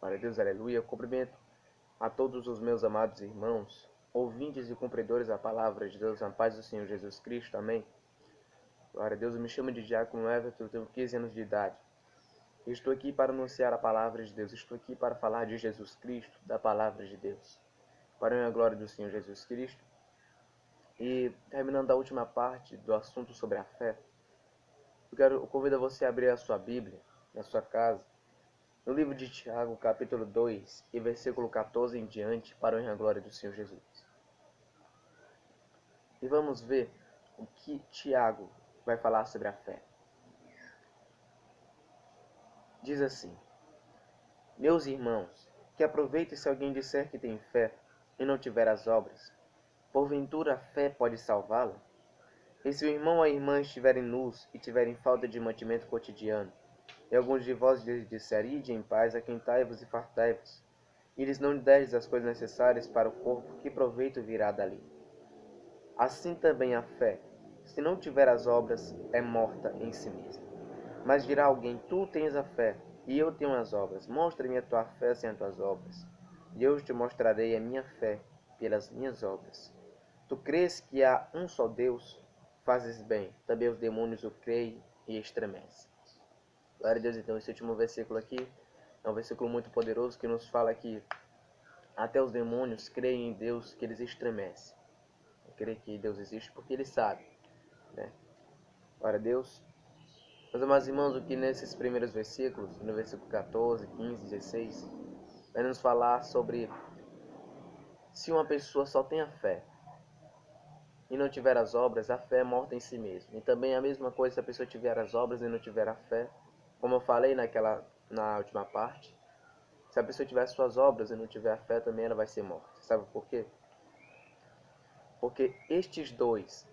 Glória a Deus, aleluia. Cumprimento a todos os meus amados irmãos, ouvintes e cumpridores da palavra de Deus, na paz do Senhor Jesus Cristo, amém. Glória a Deus, eu me chamo de Diácono Everton, eu tenho 15 anos de idade. Estou aqui para anunciar a palavra de Deus, estou aqui para falar de Jesus Cristo, da palavra de Deus, para a glória do Senhor Jesus Cristo. E terminando a última parte do assunto sobre a fé, eu convido você a abrir a sua Bíblia, na sua casa, no livro de Tiago, capítulo 2, e versículo 14 em diante, para a glória do Senhor Jesus. E vamos ver o que Tiago vai falar sobre a fé. Diz assim: Meus irmãos, que aproveite se alguém disser que tem fé e não tiver as obras. Porventura a fé pode salvá-la? E se o irmão ou a irmã estiverem nus e tiverem falta de mantimento cotidiano, e alguns de vós lhes disserem: Ide em paz, aquentai-vos e fartai-vos, e lhes não derdes as coisas necessárias para o corpo, que proveito virá dali? Assim também a fé, se não tiver as obras, é morta em si mesma. Mas dirá alguém: Tu tens a fé, e eu tenho as obras. Mostra-me a tua fé sem as tuas obras, e eu te mostrarei a minha fé pelas minhas obras. Tu crês que há um só Deus? Fazes bem. Também os demônios o creem e estremecem. Glória a Deus. Então, esse último versículo aqui é um versículo muito poderoso que nos fala que até os demônios creem em Deus, que eles estremecem. Creem que Deus existe porque eles sabem, né? Glória a Deus. Meus amados irmãos, o que nesses primeiros versículos, no versículo 14, 15, 16, vai nos falar sobre se uma pessoa só tem a fé e não tiver as obras, a fé é morta em si mesma. E também a mesma coisa se a pessoa tiver as obras e não tiver a fé, como eu falei na última parte, se a pessoa tiver suas obras e não tiver a fé, também ela vai ser morta. Sabe por quê? Porque estes dois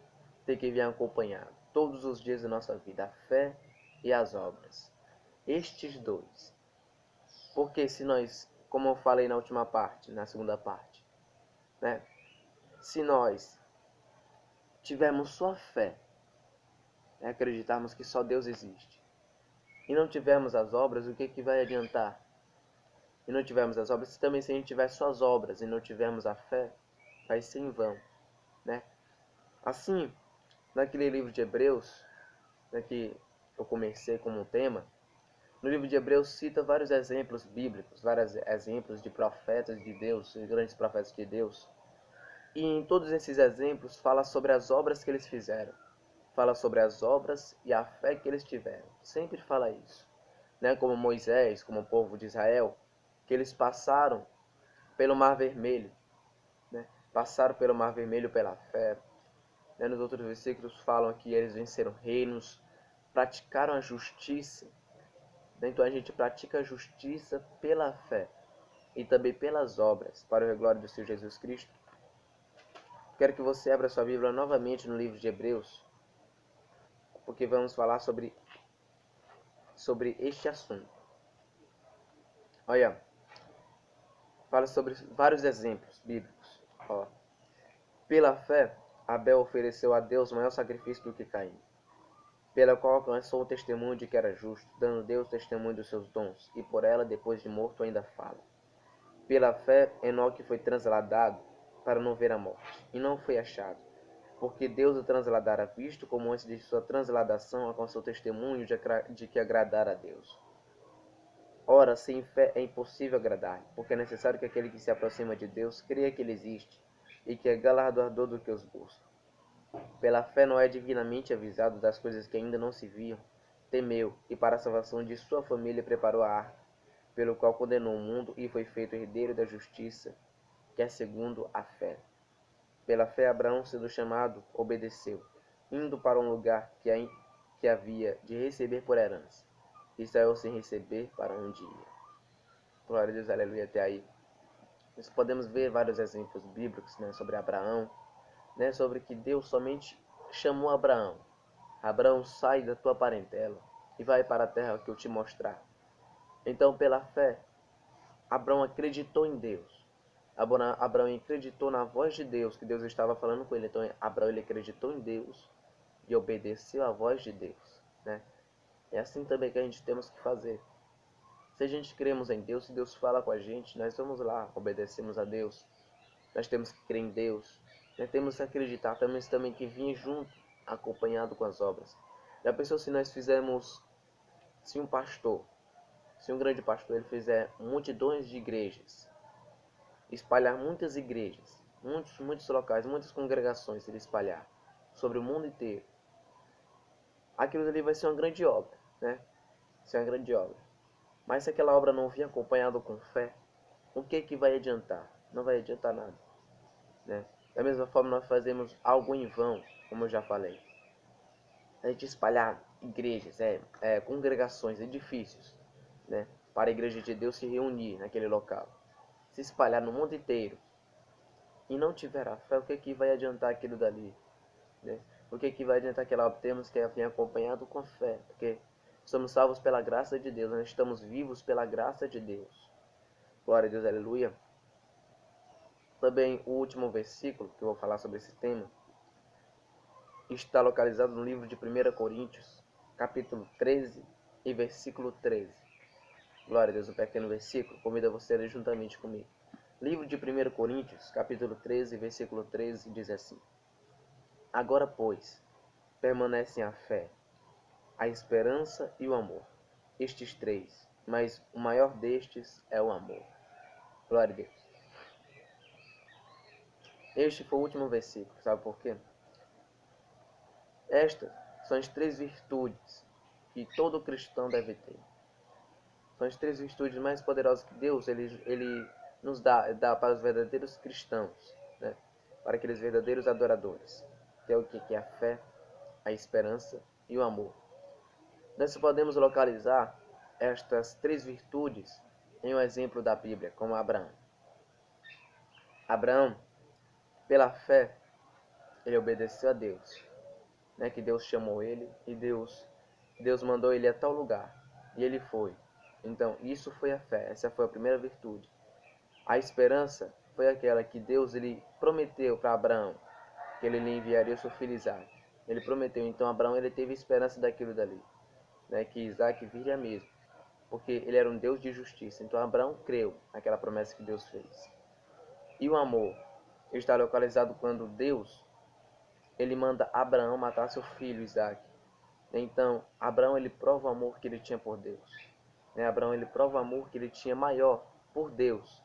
têm que vir acompanhados todos os dias da nossa vida, a fé e as obras. Estes dois. Porque se nós, como eu falei na última parte, na segunda parte, né? Se nós tivermos só fé, né, acreditarmos que só Deus existe, e não tivermos as obras, o que vai adiantar? E não tivermos as obras, também se a gente tiver só as obras e não tivermos a fé, vai ser em vão, né? Assim, naquele livro de Hebreus, né, que eu comecei como um tema, no livro de Hebreus cita vários exemplos bíblicos, vários exemplos de profetas de Deus, de grandes profetas de Deus. E em todos esses exemplos fala sobre as obras que eles fizeram. Fala sobre as obras e a fé que eles tiveram. Sempre fala isso, né? Como Moisés, como o povo de Israel, que eles passaram pelo Mar Vermelho, né? Passaram pelo Mar Vermelho pela fé. Né? Nos outros versículos falam que eles venceram reinos, praticaram a justiça. Então a gente pratica a justiça pela fé e também pelas obras, para a glória do Senhor Jesus Cristo. Quero que você abra sua Bíblia novamente no livro de Hebreus, porque vamos falar sobre este assunto. Olha, fala sobre vários exemplos bíblicos. Ó, pela fé, Abel ofereceu a Deus maior sacrifício do que Caim, pela qual alcançou o testemunho de que era justo, dando Deus testemunho dos seus dons, e por ela, depois de morto, ainda fala. Pela fé, Enoque foi transladado para não ver a morte, e não foi achado, porque Deus o transladara visto, como antes de sua transladação alcançou testemunho de que agradara a Deus. Ora, sem fé é impossível agradar, porque é necessário que aquele que se aproxima de Deus creia que Ele existe, e que é galardoador do que os busca. Pela fé Noé, divinamente avisado das coisas que ainda não se viam, temeu, e para a salvação de sua família preparou a arca, pelo qual condenou o mundo e foi feito herdeiro da justiça, que é segundo a fé. Pela fé Abraão, sendo chamado, obedeceu, indo para um lugar que havia de receber por herança, e saiu sem receber para onde ia. Glória a Deus, aleluia, até aí. Nós podemos ver vários exemplos bíblicos, né, sobre Abraão, né, sobre que Deus somente chamou Abraão. Abraão, sai da tua parentela e vai para a terra que eu te mostrar. Então, pela fé, Abraão acreditou em Deus. Abraão acreditou na voz de Deus, que Deus estava falando com ele. Então, Abraão ele acreditou em Deus e obedeceu à voz de Deus, né? É assim também que a gente temos que fazer. Se a gente cremos em Deus, se Deus fala com a gente, nós vamos lá, obedecemos a Deus. Nós temos que crer em Deus. Nós temos que acreditar também que vir junto, acompanhado com as obras. Já pensou se nós fizermos, se um pastor, se um grande pastor, ele fizer multidões de igrejas, espalhar muitas igrejas, muitos locais, muitas congregações, ele espalhar sobre o mundo inteiro. Aquilo ali vai ser uma grande obra, né? Vai ser uma grande obra. Mas se aquela obra não vir acompanhada com fé, o que vai adiantar? Não vai adiantar nada, né? Da mesma forma, nós fazemos algo em vão, como eu já falei. A gente espalhar igrejas, congregações, edifícios, né? Para a igreja de Deus se reunir naquele local. Se espalhar no mundo inteiro e não tiver a fé, o que vai adiantar aquilo dali, né? O que vai adiantar aquela obra? Temos que vir acompanhado com a fé, porque somos salvos pela graça de Deus, nós estamos vivos pela graça de Deus. Glória a Deus, aleluia. Também o último versículo que eu vou falar sobre esse tema está localizado no livro de 1 Coríntios, capítulo 13 e versículo 13. Glória a Deus, um pequeno versículo, convido você a ler juntamente comigo. Livro de 1 Coríntios, capítulo 13, versículo 13, diz assim: Agora, pois, permanecem a fé, a esperança e o amor. Estes três, mas o maior destes é o amor. Glória a Deus. Este foi o último versículo, sabe por quê? Estas são as três virtudes que todo cristão deve ter. São as três virtudes mais poderosas que Deus ele nos dá para os verdadeiros cristãos, né? Para aqueles verdadeiros adoradores, que é o que é a fé, a esperança e o amor. Nós podemos localizar estas três virtudes em um exemplo da Bíblia, como Abraão. Abraão, pela fé, ele obedeceu a Deus, né? Que Deus chamou ele e Deus mandou ele a tal lugar e ele foi. Então, isso foi a fé, essa foi a primeira virtude. A esperança foi aquela que Deus ele prometeu para Abraão, que ele lhe enviaria o seu filho Isaac. Ele prometeu, então Abraão ele teve esperança daquilo dali, né, que Isaac viria mesmo, porque ele era um Deus de justiça. Então Abraão creu naquela promessa que Deus fez. E o amor está localizado quando Deus ele manda Abraão matar seu filho Isaac. Então Abraão ele prova o amor que ele tinha por Deus. Abraão ele prova o amor que ele tinha maior por Deus.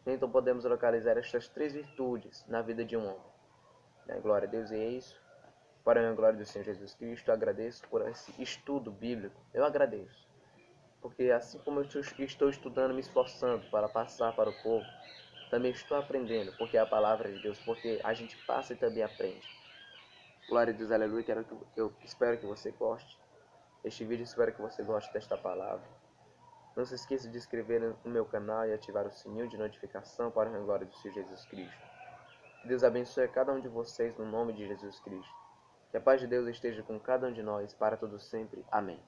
Então podemos localizar estas três virtudes na vida de um homem. Glória a Deus, e é isso. Para a glória do Senhor Jesus Cristo, eu agradeço por esse estudo bíblico. Eu agradeço. Porque assim como eu estou estudando, me esforçando para passar para o povo, também estou aprendendo, porque é a palavra de Deus, porque a gente passa e também aprende. Glória a Deus, aleluia. Eu espero que você goste deste vídeo, espero que você goste desta palavra. Não se esqueça de se inscrever no meu canal e ativar o sininho de notificação para a glória do Senhor Jesus Cristo. Que Deus abençoe a cada um de vocês no nome de Jesus Cristo. Que a paz de Deus esteja com cada um de nós para todo sempre. Amém.